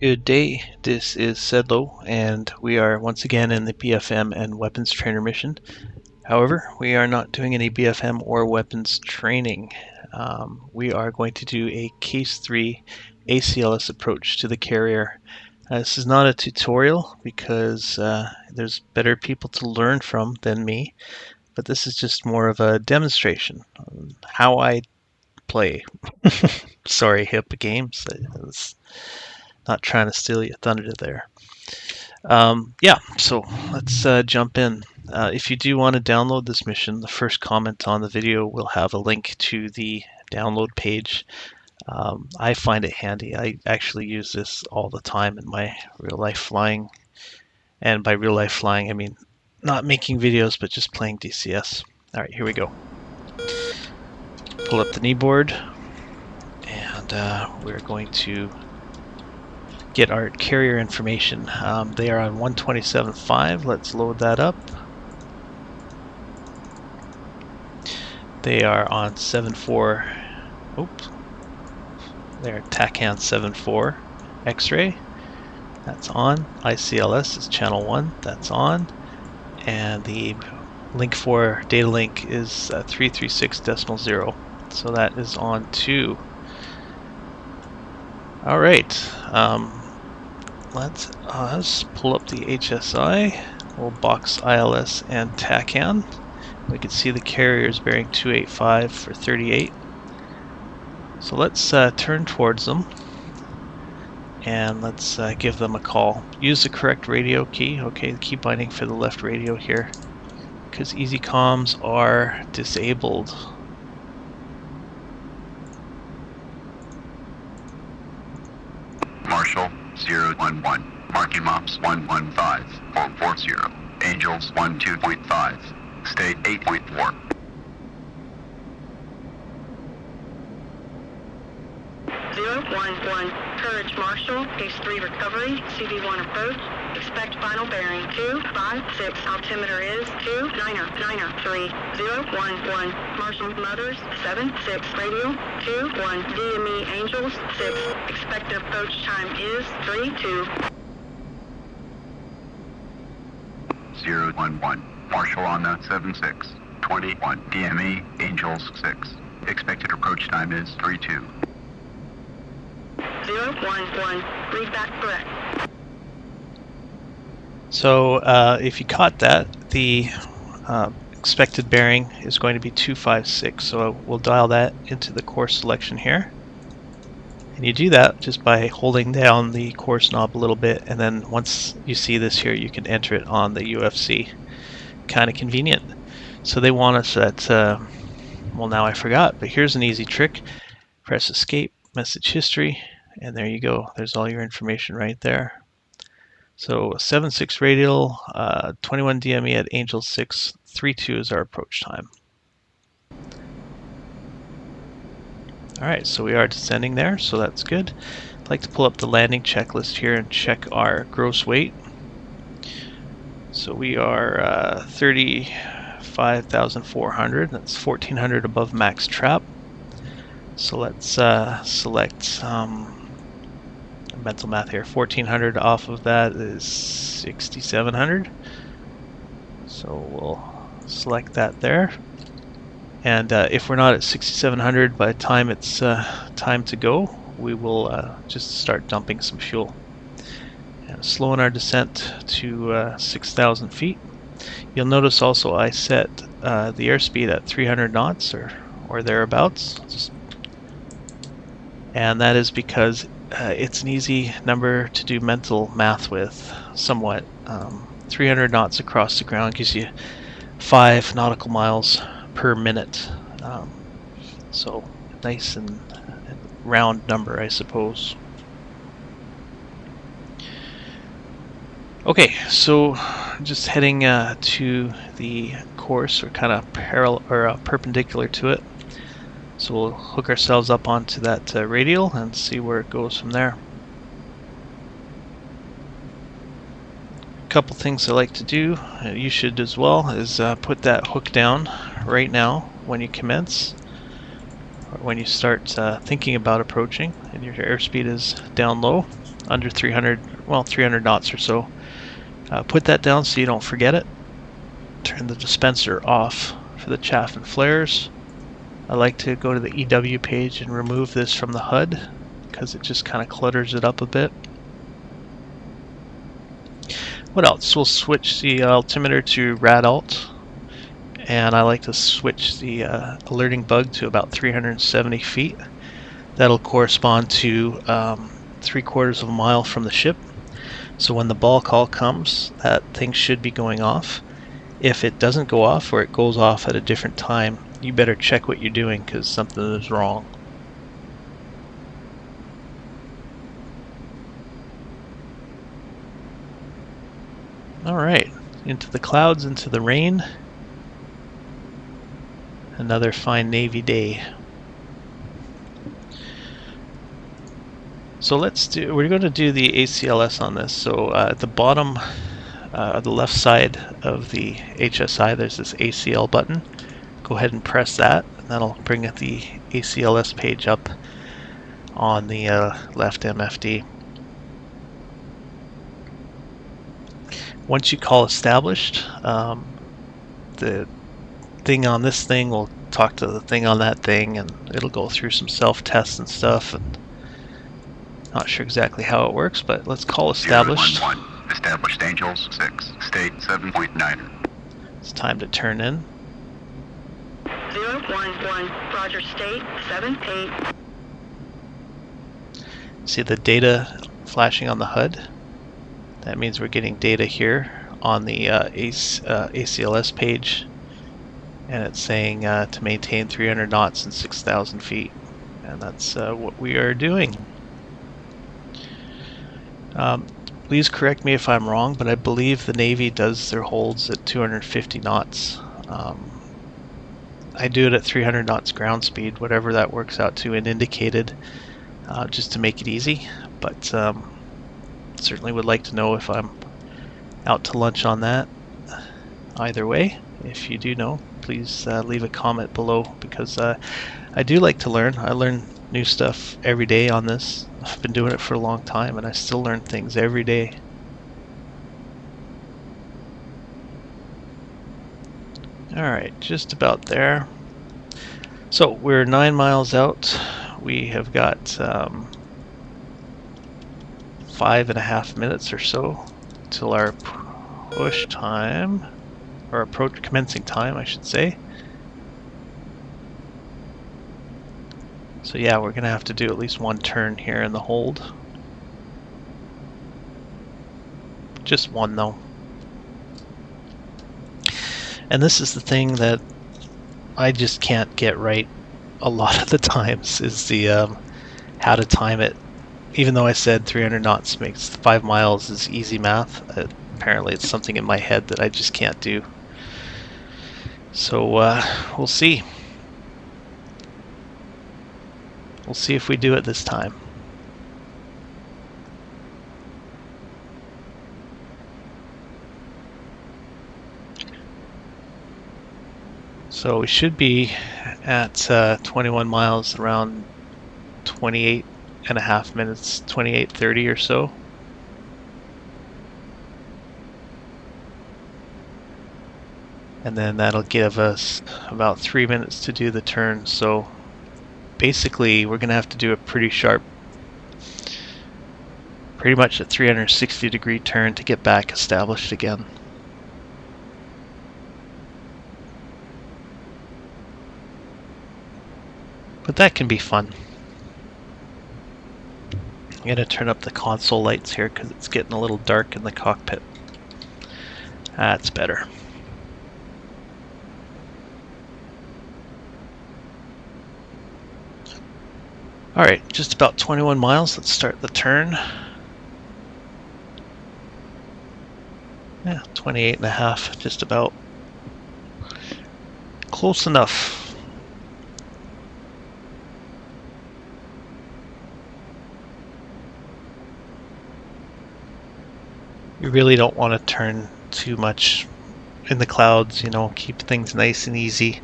Good day, this is Sedlow, and we are once again in the BFM and Weapons Trainer Mission. However, we are not doing any BFM or weapons training. We are going to do a Case 3 ACLS approach to the carrier. This is not a tutorial because there's better people to learn from than me, but this is just more of a demonstration on how I play. Sorry, Hip Games. I was not trying to steal your thunder there. Yeah, so let's jump in. If you do want to download this mission, the first comment on the video will have a link to the download page. I find it handy. I actually use this all the time in my real life flying. And by real life flying, I mean not making videos, but just playing DCS. All right, here we go. Pull up the kneeboard, and we're going to get our carrier information. They are on 127.5. Let's load that up. They are on 7.4. Oops. They're TACAN 7.4 X-ray. That's on. ICLS is channel 1. That's on. And the link for data link is 336.0. So that is on too. All right. Let's pull up the HSI. We'll box ILS and TACAN. We can see the carrier is bearing 285 for 38. So let's turn towards them and let's give them a call. Use the correct radio key. Okay, the key binding for the left radio here, because easy comms are disabled. Marshall 011, marking mops 115, 440, Angels 12.5, state 8.4. Courage Marshall, Case 3 recovery, CV1 approach, expect final bearing 256, altimeter is 2993, 011, Marshall Mothers 76, radio 21, DME Angels 6, expected approach time is 32. 011, Marshall on that 76, 21, DME Angels 6, expected approach time is 32. 011, read back correct. So if you caught that, the expected bearing is going to be 256. So we'll dial that into the course selection here. And you do that just by holding down the course knob a little bit, and then once you see this here, you can enter it on the UFC. Kind of convenient. So they want us at, well, now I forgot, but here's an easy trick. Press escape, message history, and there you go. There's all your information right there. So 7.6 radial, 21 DME at Angel 6, 3.2 is our approach time. Alright, so we are descending there, so that's good. I'd like to pull up the landing checklist here and check our gross weight. So we are 35,400, that's 1,400 above max trap. So let's select mental math here. 1,400 off of that is 6,700. So we'll select that there. And if we're not at 6,700 by the time it's time to go, we will just start dumping some fuel. And slowing our descent to 6,000 feet. You'll notice also I set the airspeed at 300 knots or thereabouts. And that is because it's an easy number to do mental math with, somewhat. 300 knots across the ground gives you 5 nautical miles per minute. So nice and round number, I suppose. Okay, so just heading to the course, we're kind of parallel or perpendicular to it. So we'll hook ourselves up onto that radial and see where it goes from there. A couple things I like to do, you should as well, is put that hook down right now when you commence, or when you start thinking about approaching and your airspeed is down low. under 300, well, 300 knots or so. Put that down so you don't forget it. Turn the dispenser off for the chaff and flares. I like to go to the EW page and remove this from the HUD because it just kind of clutters it up a bit. What else? We'll switch the altimeter to rad alt, and I like to switch the alerting bug to about 370 feet. That'll correspond to 3/4 of a mile from the ship. So when the ball call comes, that thing should be going off. If it doesn't go off, or it goes off at a different time, you better check what you're doing because something is wrong. Alright, into the clouds, into the rain. Another fine Navy day. So we're going to do the ACLS on this. So at the bottom, the left side of the HSI, there's this ACL button. Go ahead and press that, and that'll bring the ACLS page up on the left MFD. Once you call established, the thing on this thing will talk to the thing on that thing, and it'll go through some self-tests and stuff. And not sure exactly how it works, but let's call established. 011. Established Angels 6, state 7.9. It's time to turn in. 011, Roger, state 7-8. See the data flashing on the HUD? That means we're getting data here on the ACLS page, and it's saying to maintain 300 knots and 6,000 feet, and that's what we are doing. Please correct me if I'm wrong, but I believe the Navy does their holds at 250 knots. I do it at 300 knots ground speed, whatever that works out to in indicated, just to make it easy. But certainly would like to know if I'm out to lunch on that. Either way, if you do know, please leave a comment below, because I do like to learn. I learn new stuff every day on this. I've been doing it for a long time, and I still learn things every day. Alright, just about there. So we're 9 miles out. We have got 5.5 minutes or so till our push time, or approach commencing time, I should say. So yeah, we're gonna have to do at least one turn here in the hold. Just one though. And this is the thing that I just can't get right a lot of the times, is the how to time it. Even though I said 300 knots makes 5 miles is easy math, apparently it's something in my head that I just can't do. So we'll see. We'll see if we do it this time. So we should be at 21 miles around 28.5 minutes, 28:30 or so. And then that'll give us about 3 minutes to do the turn. So basically we're gonna have to do a pretty much a 360-degree turn to get back established again. But that can be fun. I'm gonna turn up the console lights here because it's getting a little dark in the cockpit. That's better. Alright, just about 21 miles. Let's start the turn. Yeah, 28.5, just about. Close enough. You really don't want to turn too much in the clouds, you know, keep things nice and easy.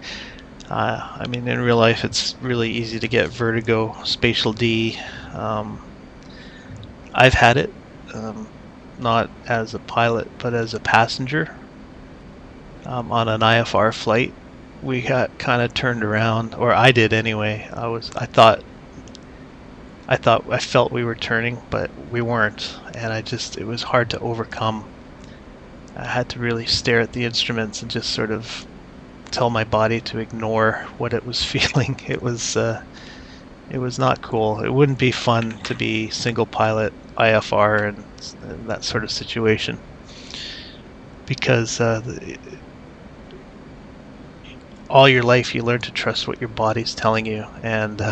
I mean, in real life it's really easy to get vertigo, spatial D, I've had it, not as a pilot, but as a passenger on an IFR flight. We got kind of turned around, or I did anyway. I felt we were turning, but we weren't, and it was hard to overcome. I had to really stare at the instruments and just sort of tell my body to ignore what it was feeling. It was not cool. It wouldn't be fun to be single pilot IFR and that sort of situation, because all your life you learn to trust what your body's telling you, and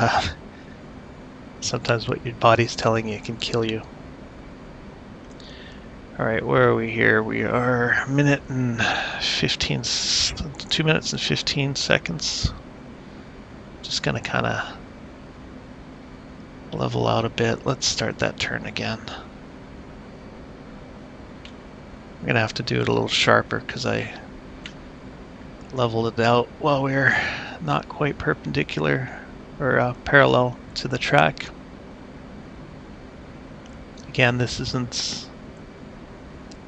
sometimes what your body's telling you can kill you. Alright, where are we here? We are 2 minutes and 15 seconds. Just gonna kind of level out a bit. Let's start that turn again. I'm gonna have to do it a little sharper because I leveled it out while we were not quite perpendicular or parallel to the track. Again, this isn't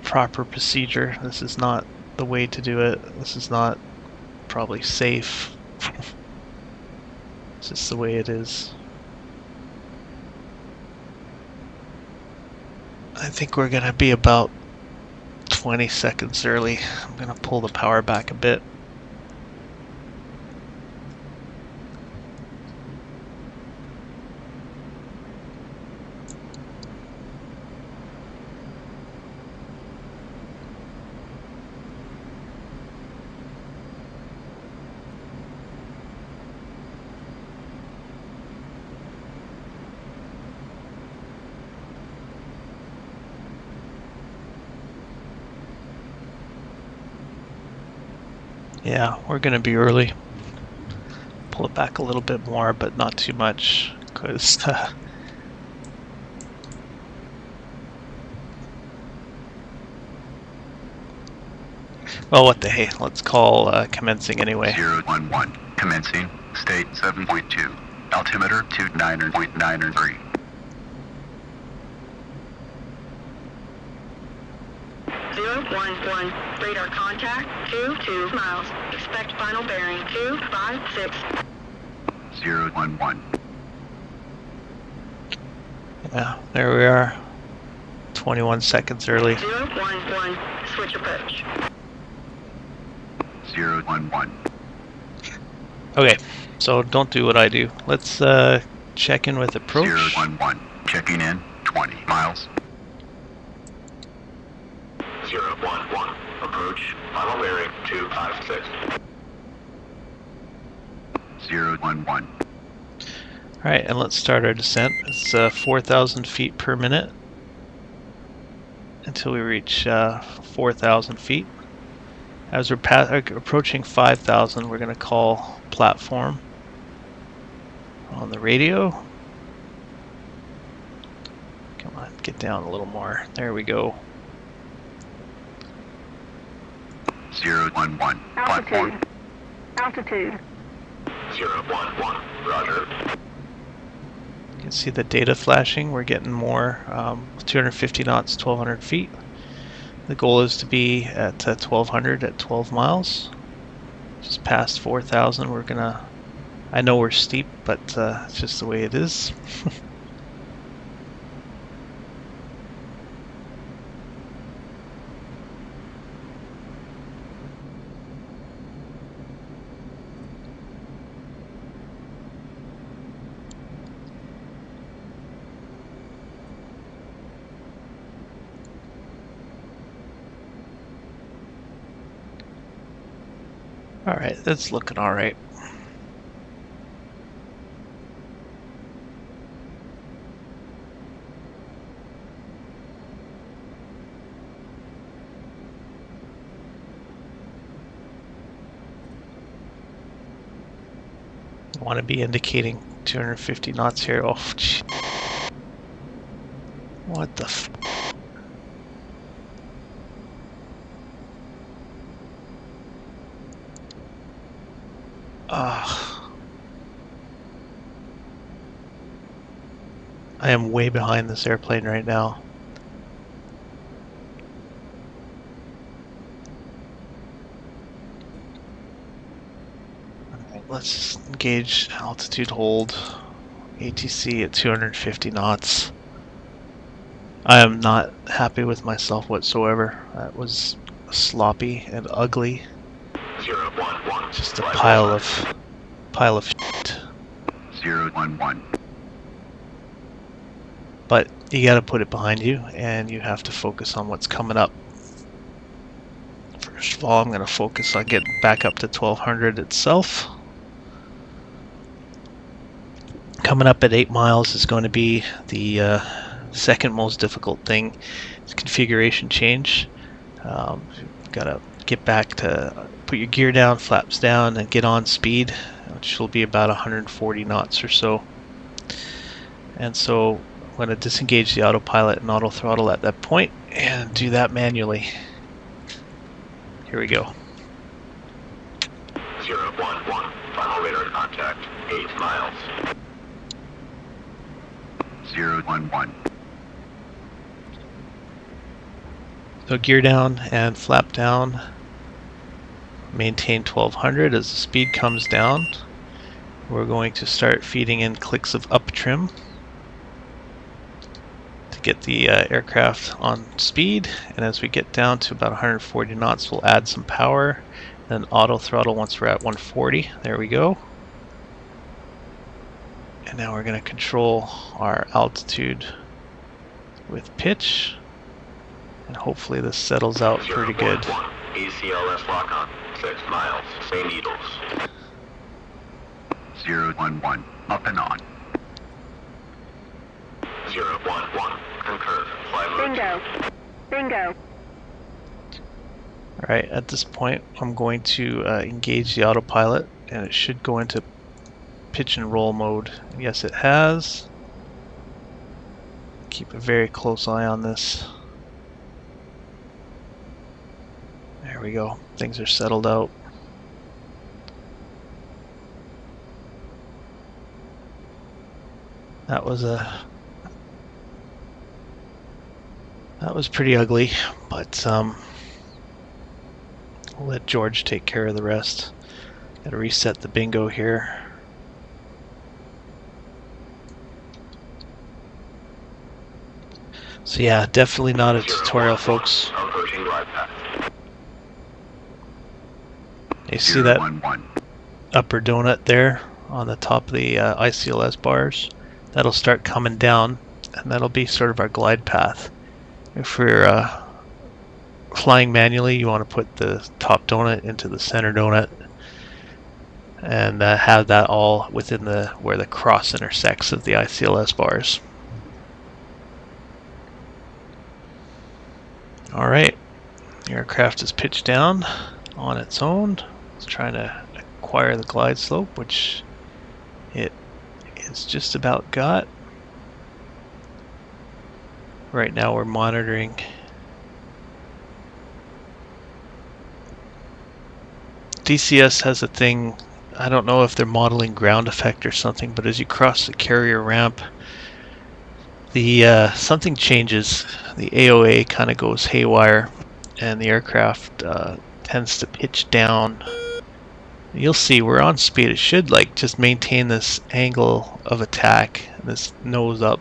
proper procedure. This is not the way to do it. This is not probably safe. It's just the way it is. I think we're gonna be about 20 seconds early. I'm gonna pull the power back a bit. Yeah, we're gonna be early. Pull it back a little bit more, but not too much, because well, what the hey, let's call commencing anyway. 011, commencing, state 7.2, altimeter 29.93. 011, radar contact 22 miles. Expect final bearing 256. 011. Yeah, there we are. 21 seconds early. 011, switch approach. 011. Okay, so don't do what I do. Let's check in with approach. 011, checking in 20 miles. 011, approach, final bearing 256. 011. Alright, and let's start our descent. It's 4,000 feet per minute until we reach 4,000 feet. As we're approaching 5,000, we're going to call platform on the radio. Come on, get down a little more. There we go. 011, platform. Altitude. 011, roger. You can see the data flashing. We're getting more. 250 knots, 1,200 feet. The goal is to be at 1,200 at 12 miles. Just past 4,000. We're gonna. I know we're steep, but it's just the way it is. Alright, that's looking alright. I want to be indicating 250 knots here. Oh, gee. What the f... I am way behind this airplane right now. Alright, let's engage altitude hold. ATC at 250 knots. I am not happy with myself whatsoever. That was sloppy and ugly. 011. Just a pile of shit. 011. But you gotta put it behind you, and you have to focus on what's coming up. First of all, I'm gonna focus on getting back up to 1200 itself. Coming up at 8 miles is going to be the second most difficult thing. It's configuration change. You've got to get back to put your gear down, flaps down, and get on speed, which will be about 140 knots or so. And so I'm going to disengage the autopilot and auto throttle at that point and do that manually. Here we go. 011. Final radar contact. 8 miles. 011. So gear down and flap down. Maintain 1200 as the speed comes down. We're going to start feeding in clicks of up trim to get the aircraft on speed. And as we get down to about 140 knots, we'll add some power. Then auto throttle once we're at 140. There we go. And now we're going to control our altitude with pitch. And hopefully this settles out pretty good. ECLS lock on. 6 miles. Same needles. 011. Up and on. 011. Concur. Fly mode. Bingo. Bingo. Alright, at this point I'm going to engage the autopilot, and it should go into pitch and roll mode. Yes, it has. Keep a very close eye on this. There we go. Things are settled out. That was pretty ugly, but we'll let George take care of the rest. Gotta reset the bingo here. So yeah, definitely not a tutorial, folks. Approaching glide path. You see that 011. upper donut there on the top of the ICLS bars? That'll start coming down, and that'll be sort of our glide path. If we're flying manually, you want to put the top donut into the center donut and have that all within where the cross intersects of the ICLS bars. Alright, the aircraft is pitched down on its own. It's trying to acquire the glide slope, which it is just about got. Right now we're monitoring DCS has a thing, I don't know if they're modeling ground effect or something, but as you cross the carrier ramp, the something changes. The AOA kind of goes haywire, and the aircraft tends to pitch down. You'll see we're on speed. It should like just maintain this angle of attack, this nose up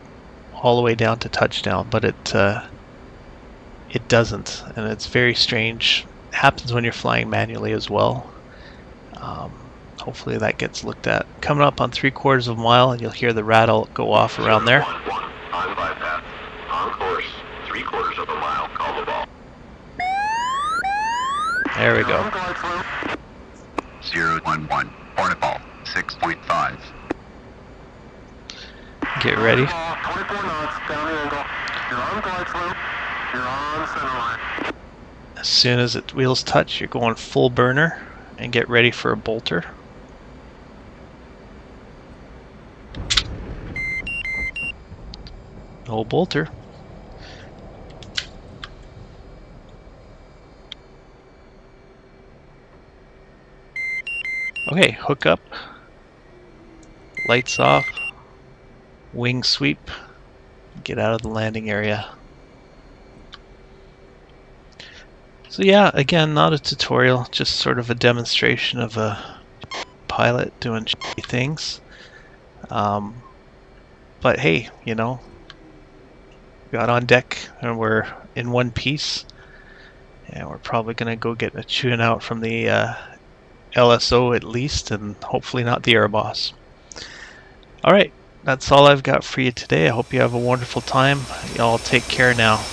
all the way down to touchdown, but it doesn't, and it's very strange. It happens when you're flying manually as well. Hopefully that gets looked at. Coming up on 3/4 of a mile, and you'll hear the rattle go off around there. 011. On glide path. On course. 3/4 of a mile. Call the ball. There we go. 011. Hornet ball. 6.5. Get ready. 24 knots. Down the angle. You're on glide slope. You're on center line. As soon as the wheels touch, you're going full burner, and get ready for a bolter. No bolter. Okay, hook up. Lights off. Wing sweep. get out of the landing area. So yeah, again, not a tutorial, just sort of a demonstration of a pilot doing shitty things. But hey, you know, got on deck and we're in one piece. And we're probably going to go get a tune out from the LSO at least, and hopefully not the air boss. Alright, that's all I've got for you today. I hope you have a wonderful time. Y'all take care now.